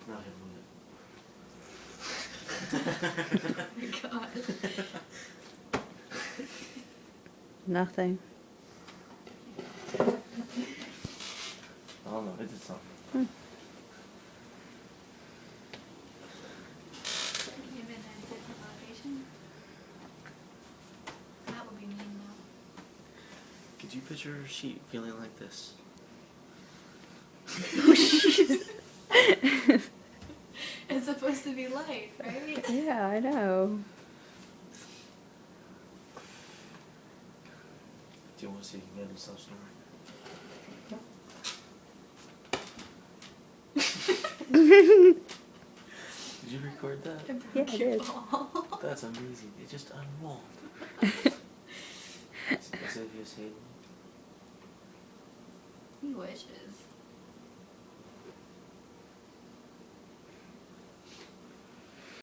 Not him, Oh my God. Nothing. I don't know, it did something. Give it a different location. That would be mean though. Could you picture she feeling like this? It's supposed to be light, right? Yeah, I know. Do you want to see if you can get him to stop snoring? Did you record that? Yeah, it is. That's amazing. It just unrolled. As if you're saying, He wishes.